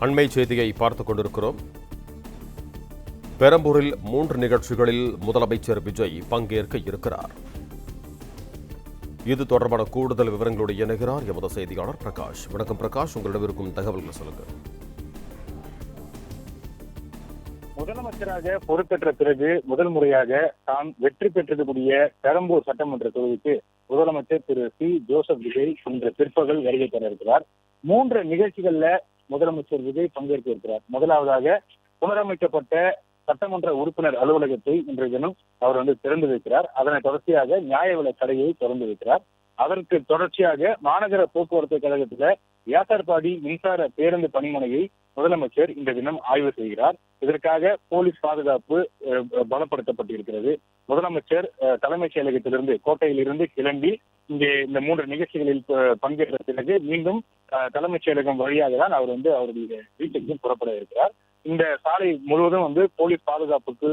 அண்மை செய்தியை பார்த்துக் கொண்டிருக்கிறோம். பெரம்பூரில் 3 நிகழ்ச்சிகளில் முதலமைச்சர் விஜய் பங்கேற்க இருக்கிறார். இது தொடர்பான கூடுதல் விவரங்களோடு இணைகிறார் எமது செய்தியாளர் பிரகாஷ். வணக்கம் பிரகாஷ், உங்களிடம் இருக்கும் தகவல்கள் சொல்லுங்கள். முதலமைச்சராக பொறுப்பேற்ற பிறகு முதல் முறையாக தான் வெற்றி பெற்றக்கூடிய பெரம்பூர் சட்டமன்ற தொகுதிக்கு முதலமைச்சர் திரு சி ஜோசப் விஜய் இன்று பிற்பகல் வருகை பெற இருக்கிறார். 3 நிகழ்ச்சிகள்ல முதலமைச்சர் விஜய் பங்கேற்க இருக்கிறார். முதலாவதாக புனரமைக்கப்பட்ட சட்டமன்ற உறுப்பினர் அலுவலகத்தை இன்றைய தினம் அவர் திறந்து வைக்கிறார். அதனை தொடர்ச்சியாக நியாய விலை கடையை திறந்து வைக்கிறார். அதற்கு தொடர்ச்சியாக மாநகர போக்குவரத்து கழகத்துல வியாசார்பாடி மின்சார பேருந்து பணிமனையை முதலமைச்சர் இந்த தினம் ஆய்வு செய்கிறார். இதற்காக போலீஸ் பாதுகாப்பு பலப்படுத்தப்பட்டிருக்கிறது. முதலமைச்சர் தலைமைச் செயலகத்திலிருந்து கோட்டையிலிருந்து கிளம்பி இங்கே இந்த 3 நிகழ்ச்சிகளில் பங்கேற்ற பிறகு மீண்டும் தலைமைச் செயலகம் வழியாக தான் அவர் அவருடைய வீட்டுக்கு புறப்பட இருக்கிறார். இந்த சாலை முழுவதும் போலீஸ் பாதுகாப்புக்கு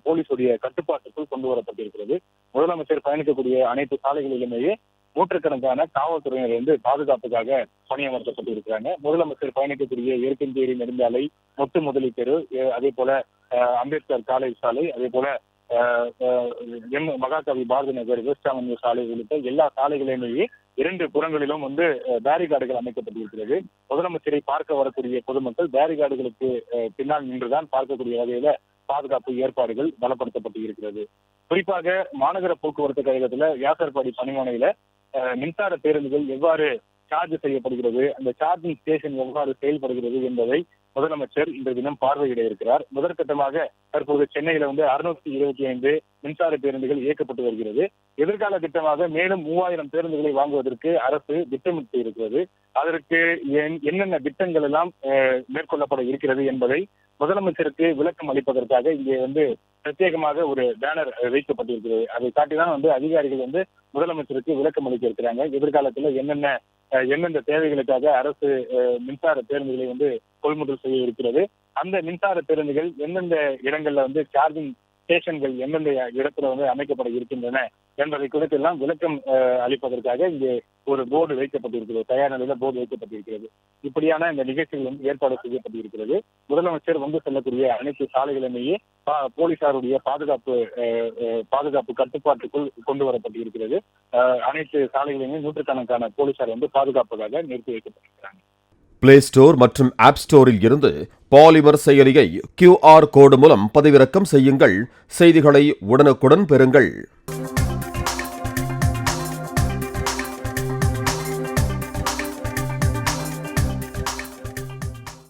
போலீசுடைய கட்டுப்பாட்டுக்குள் கொண்டு வரப்பட்டிருக்கிறது. முதலமைச்சர் பயணிக்கக்கூடிய அனைத்து சாலைகளிலுமே நூற்றுக்கணக்கான காவல்துறையினர் பாதுகாப்புக்காக பணியமர்த்தப்பட்டிருக்கிறாங்க. முதலமைச்சர் பயணிக்கக்கூடிய ஏற்கஞ்சேரி நெடுஞ்சாலை, முத்து முதலி தெரு, அதே போல அம்பேத்கர் காலேஜ் சாலை, அதே போல மகாகவி பாரதி நகர், வெஸ்ட் அவென்யூ சாலை உள்ளிட்ட எல்லா சாலைகளிலுமே 2 புறங்களிலும் பேரிகார்டுகள் அமைக்கப்பட்டிருக்கிறது. முதலமைச்சரை பார்க்க வரக்கூடிய பொதுமக்கள் பேரிகார்டுகளுக்கு பின்னால் நின்றுதான் பார்க்கக்கூடிய வகையில பாதுகாப்பு ஏற்பாடுகள் பலப்படுத்தப்பட்டு இருக்கிறது. குறிப்பாக மாநகர போக்குவரத்து கழகத்துல வியாசார்பாடி பணிமனையில மின்சார பேருந்துகள் எவ்வாறு சார்ஜ் செய்யப்படுகிறது, அந்த சார்ஜிங் ஸ்டேஷன் எவ்வாறு செயல்படுகிறது என்பதை முதலமைச்சர் இன்று தினம் பார்வையிட இருக்கிறார். முதற்கட்டமாக தற்போது சென்னையில 625 மின்சார பேருந்துகள் இயக்கப்பட்டு வருகிறது. எதிர்கால திட்டமாக மேலும் 3000 பேருந்துகளை வாங்குவதற்கு அரசு திட்டமிட்டு இருக்கிறது. அதற்கு என்னென்ன திட்டங்கள் எல்லாம் மேற்கொள்ளப்பட இருக்கிறது என்பதை முதலமைச்சருக்கு விளக்கம் அளிப்பதற்காக இங்கே பிரத்யேகமாக ஒரு பேனர் வைக்கப்பட்டிருக்கிறது. அதை காட்டிதான் அதிகாரிகள் முதலமைச்சருக்கு விளக்கம் அளிக்க இருக்கிறாங்க. எதிர்காலத்துல எந்தெந்த தேவைகளுக்காக அரசு மின்சார பேருந்துகளை கொள்முதல் செய்ய இருக்கிறது, அந்த மின்சார பேருந்துகள் எந்தெந்த இடங்கள்ல சார்ஜிங் ஸ்டேஷன்கள் எந்தெந்த இடத்துல அமைக்கப்பட இருக்கின்றன என்பதை குறித்து எல்லாம் விளக்கம் அளிப்பதற்காக இங்கே ஒரு போர்டு வைக்கப்பட்டிருக்கிறது, தயார் நிலையில போர்டு வைக்கப்பட்டிருக்கிறது. இப்படியான இந்த நிகழ்ச்சிகள் ஏற்பாடு செய்யப்பட்டிருக்கிறது. முதலமைச்சர் செல்லக்கூடிய அனைத்து சாலைகளுமே போலீசாருடைய பாதுகாப்பு கட்டுப்பாட்டுக்குள் கொண்டு வரப்பட்டிருக்கிறது. அனைத்து சாலைகளையுமே நூற்றுக்கணக்கான போலீசார் பாதுகாப்புக்காக நிறுத்தி வைக்கப்பட்டிருக்கிறாங்க. பிளே ஸ்டோர் மற்றும் ஆப் ஸ்டோரில் இருந்து பாலிமர் செயலியை QR கோடு மூலம் பதிவிறக்கம் செய்யுங்கள். செய்திகளை உடனுக்குடன் பெறுங்கள்.